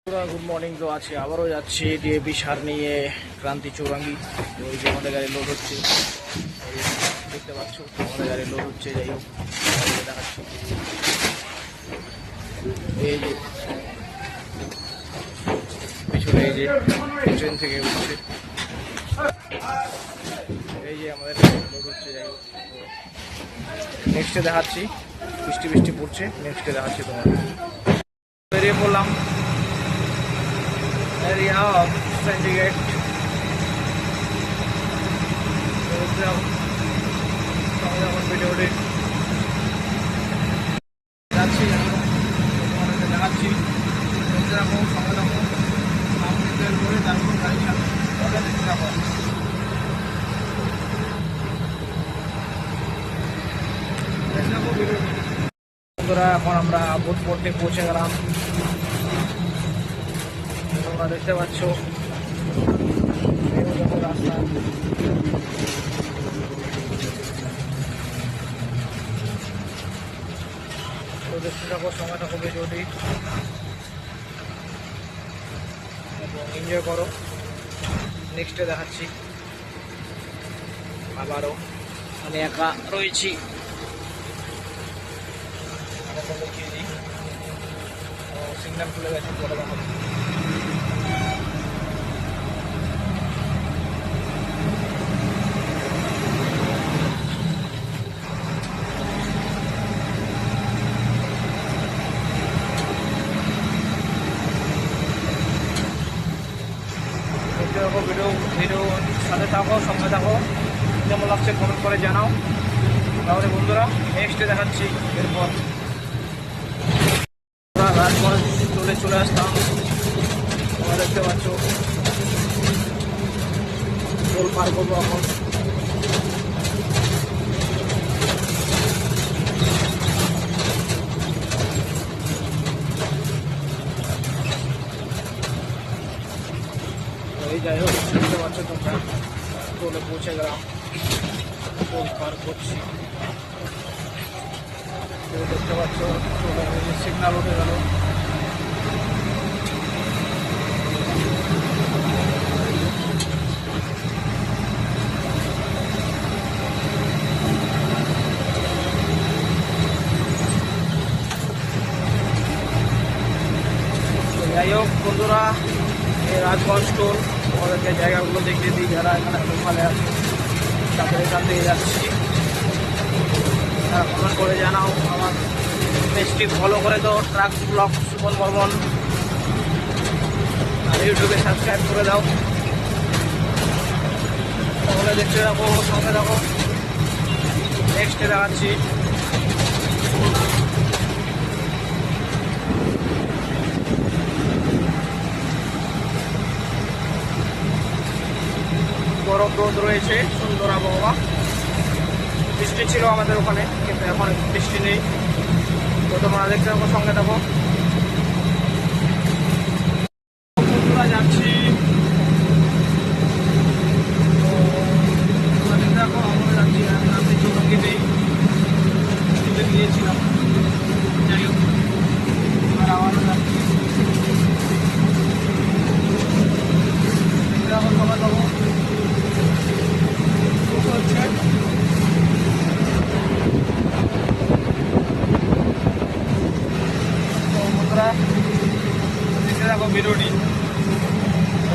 Good morning. তো আজকে আবারও যাচ্ছি ডিএপি সার নিয়ে ক্রান্তি চৌরাঙ্গি। ওই যে আমাদের গাড়ি লোড হচ্ছে, দেখতে পাচ্ছ আমাদের গাড়ি লোড হচ্ছে। যাই হোক দেখাচ্ছি, এই যে পিছনে এই যে ট্রেন থেকে উঠছে, এই যে আমাদের লোড হচ্ছে। যাই হোক নেক্সটে দেখাচ্ছি, বৃষ্টি বৃষ্টি পড়ছে, নেক্সটে দেখাচ্ছি তোমার। বেরিয়ে পড়লাম एरिया ऑफ चंडीगढ़। ভিডিওটি যাচ্ছি, তোমাদেরকে দেখাচ্ছি। দেখতে রাখো, সঙ্গে রাখো, তেল করে তারপর গাড়ি সাথে দেখতে রাখো। বন্ধুরা, এখন আমরা বোধ পড়তে পৌঁছে গেলাম। তোমরা দেখতে পাচ্ছ রাস্তা। তো দেখতে থাকো, সময় থাকো ভিডিওটি এবং এনজয় করো। নেক্সটে দেখাচ্ছি। আবারও আমি একা রয়েছি, দেখিয়ে দিই। সিগন্যাল খুলে গেছে, পরে দেখাবো। ভিডিও সাথে থাকো, সঙ্গে থাকো। কেমন লাগছে কমেন্ট করে জানাও। তাহলে বন্ধুরা নেক্সটে দেখাচ্ছি। এরপর রাজগঞ্জ চলে আসতাম। তোমরা দেখতে পাচ্ছ টোল পার করবো এখন। এই যাই হোক, দেখতে পাচ্ছ তোমরা টোলে পৌঁছে গেলাম, টোল পার করছি। দেখতে পাচ্ছ সিগন্যাল উঠে গেল। যাই হোক বন্ধুরা, এই রাজগঞ্জ টোল আমাদেরকে জায়গাগুলো দেখিয়ে দিই। যারা এখানে লোকালে আছে তাদের এখান থেকে যাচ্ছি। তারা কমেন্ট করে জানাও। আমার পেজটি ফলো করে দাও, ট্রাক ব্লগ সুমন বর্মন, আর ইউটিউবে সাবস্ক্রাইব করে দাও। তাহলে দেখতে রাখো, সঙ্গে রাখো। নেক্সটে দেখাচ্ছি। গরম রোদ রয়েছে, সুন্দর আবহাওয়া। বৃষ্টি ছিল আমাদের ওখানে, কিন্তু এখন বৃষ্টি নেই। তো তোমরা দেখতে থাকো, সঙ্গে থাকো। যাচ্ছি, দেখতে থাকো। আমরা যাচ্ছি রাতে চৌরঙ্গিতে গিয়েছিলাম। যাই হোক আর আবারও যাচ্ছি। দেখতে থাকো, সঙ্গে থাকো। দেখতে দেখো ভিডিওটি,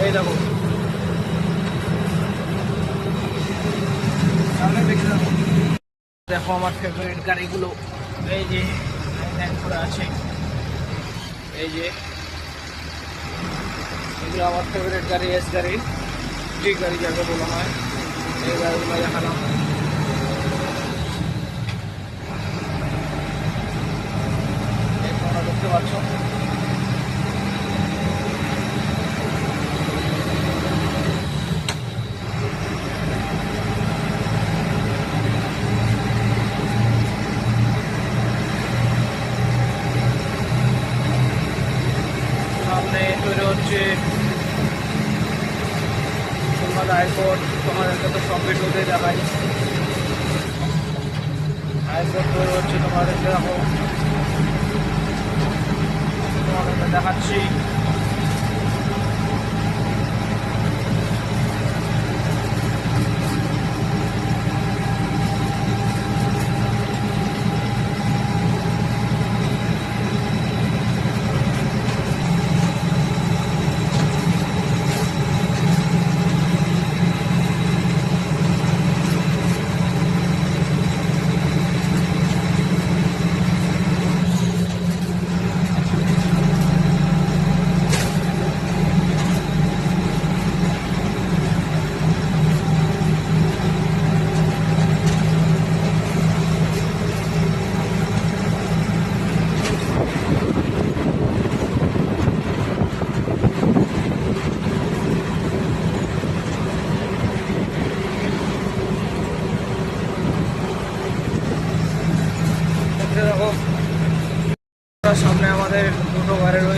এই দেখো সামনে দেখতে দেখো। দেখো আমার ফেভারিট গাড়িগুলো, এই যে করে আছে। এই যে এগুলো আমার ফেভারিট গাড়ি, এস গাড়ি, টি গাড়ি যাকে বলা হয়। এই গাড়িগুলো দেখালাম। তোমরা দেখতে পাচ্ছ সামনে তৈরি হচ্ছে কলকাতা হাইকোর্ট। তোমাদেরকে তো সব ভিডিওতে দেখাই। হাইকোর্ট তৈরি হচ্ছে, তোমাদেরকে দেখো, তোমাদেরকে দেখাচ্ছি।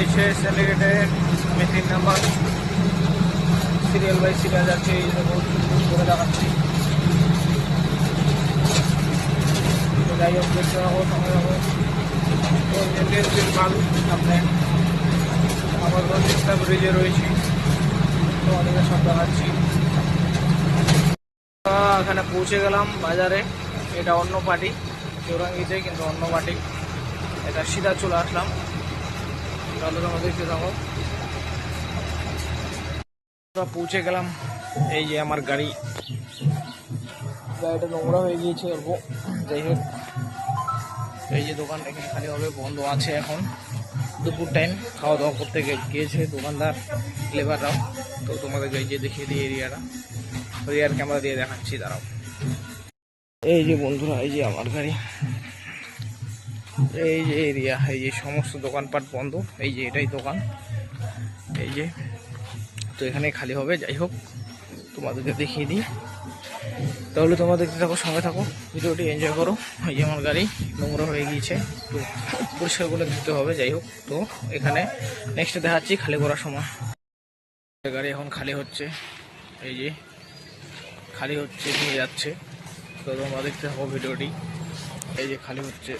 রয়েছে সিন্ডিকেটের। আমি 3 নাম্বার সিরিয়াল বাই সিরিয়াল যাচ্ছে, এই দেখো করে দেখাচ্ছি। যাই হোক দেখতে পাবো, সঙ্গে যাবো। ভালো সামনে আমার তিস্তা ব্রিজে রয়েছি, তোমাদেরকে সব দেখাচ্ছি। এখানে পৌঁছে গেলাম বাজারে। এটা অন্য পার্টি, চৌরাঙ্গিতে, কিন্তু অন্য পার্টি। এটা সিধা চলে আসলাম। তাহলে তোমরা দেখতে থাকো। পৌঁছে গেলাম। এই যে আমার গাড়িটা নোংরা হয়ে গিয়েছে অল্প। যাই হোক, এই যে দোকান এখানে খালি হবে, বন্ধ আছে এখন। দুপুর টাইম খাওয়া দাওয়া করতে গিয়েছে দোকানদার, লেবাররাও। তো তোমাদেরকে এই যে দেখিয়ে দিই এরিয়াটা, রিয়ার ক্যামেরা দিয়ে দেখাচ্ছি, দাঁড়াও। এই যে বন্ধুরা, এই যে আমার গাড়ি, এই যে এরিয়া, এই যে সমস্ত দোকানপাট বন্ধ। এই যে এটাই দোকান, এই যে। তো এখানে খালি হবে। যাই হোক, তোমাদেরকে দেখিয়ে দিই। তাহলে তোমরা দেখতে থাকো, সঙ্গে থাকো, ভিডিওটি এনজয় করো। এই যে আমার গাড়ি নোংরা হয়ে গিয়েছে, তো পরিষ্কার করে দিতে হবে। যাই হোক, তো এখানে নেক্সট দেখাচ্ছি খালি করার সময়। গাড়ি এখন খালি হচ্ছে, এই যে খালি হচ্ছে, নিয়ে যাচ্ছে। তো তোমরা দেখতে থাকো ভিডিওটি। এই যে খালি হচ্ছে।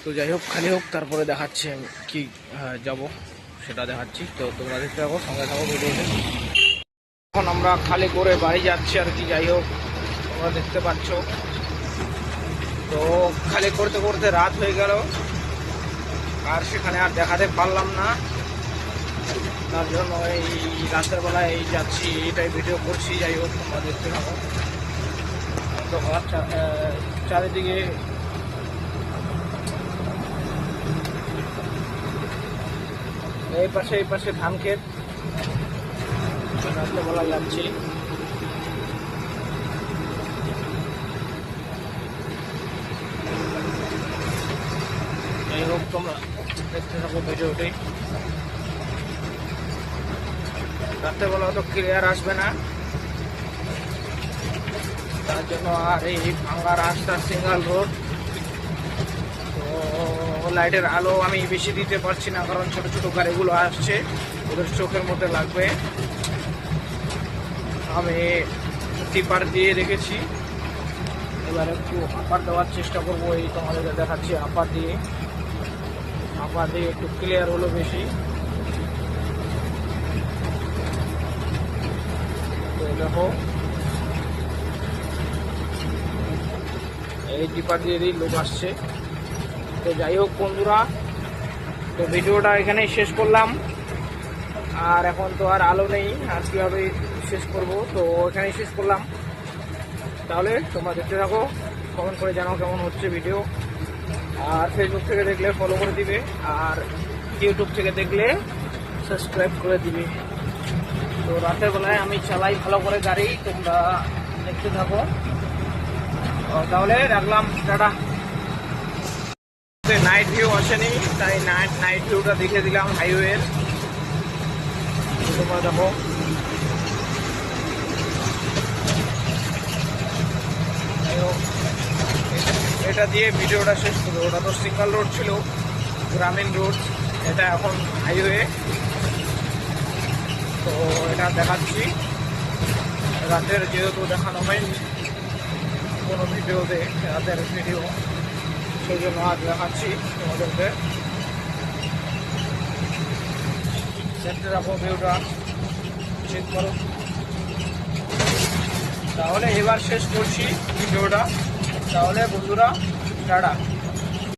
তো যাই হোক, খালি হোক, তারপরে দেখাচ্ছি আমি কি যাব সেটা দেখাচ্ছি। তো তোমরা দেখতে থাকো, সঙ্গে থাকো ভিডিওতে। এখন আমরা খালি করে বাড়ি যাচ্ছি আর কি। যাই হোক, তোমরা দেখতে পাচ্ছ। তো খালি করতে করতে রাত হয়ে গেল, আর সেখানে আর দেখাতে পারলাম না। তার জন্য এই রাতের বেলায় এই যাচ্ছি, এটাই ভিডিও করছি। যাই হোক, তোমরা দেখতে থাকো। তো চারিদিকে এই পাশে ধান ক্ষেত, রাত্রেবেলা যাচ্ছি। যাই হোক, তোমরা দেখতে থাকো ভিডিওটি। রাত্রেবেলা তো ক্লিয়ার আসবে না, তার জন্য আর এই ভাঙ্গা রাস্তা, সিঙ্গেল রোড, তো লাইটের আলো আমি বেশি দিতে পারছি না, কারণ ছোট ছোট গাড়িগুলো আসছে, ওদের চোখের মধ্যে লাগবে। আমি টিপার দিয়ে রেখেছি, এবার একটু আপার দেওয়ার চেষ্টা করবো। এই তোমাদেরকে দেখাচ্ছি আপার দিয়ে একটু ক্লিয়ার হলো বেশি। তো দেখো, এই টিপার দিয়ে লোক আসছে। তো যাই হোক বন্ধুরা, তো ভিডিওটা এখানেই শেষ করলাম। আর এখন তো আর আলো নেই, আর কীভাবে শেষ করব, তো এখানেই শেষ করলাম। তাহলে তোমরা দেখতে থাকো, কমেন্ট করে জানাও কেমন হচ্ছে ভিডিও। আর ফেসবুক থেকে দেখলে ফলো করে দিবে, আর ইউটিউব থেকে দেখলে সাবস্ক্রাইব করে দিবে। তো রাতের বেলায় আমি চালাই ভালো করে গাড়ি, তোমরা দেখতে থাকো। তাহলে রাখলাম, টাটা। নাইট ভিউ আসেনি, তাই নাইট ভিউটা দেখে দিলাম হাইওয়ের। তোমরা দেখো, এটা দিয়ে ভিডিওটা শেষ করবো। ওটা তো সিঙ্গেল রোড ছিল, গ্রামীণ রোড, এটা এখন হাইওয়ে। তো এটা দেখাচ্ছি রাতের, যেহেতু দেখানো হয়নি কোনো ভিডিওতে, রাতের ভিডিও, সেই জন্য আজ দেখাচ্ছি তোমাদেরকে। দেখতে থাকো ভিউটা, চেক করো। তাহলে এবার শেষ করছি ভিডিওটা। তাহলে বন্ধুরা, টাটা।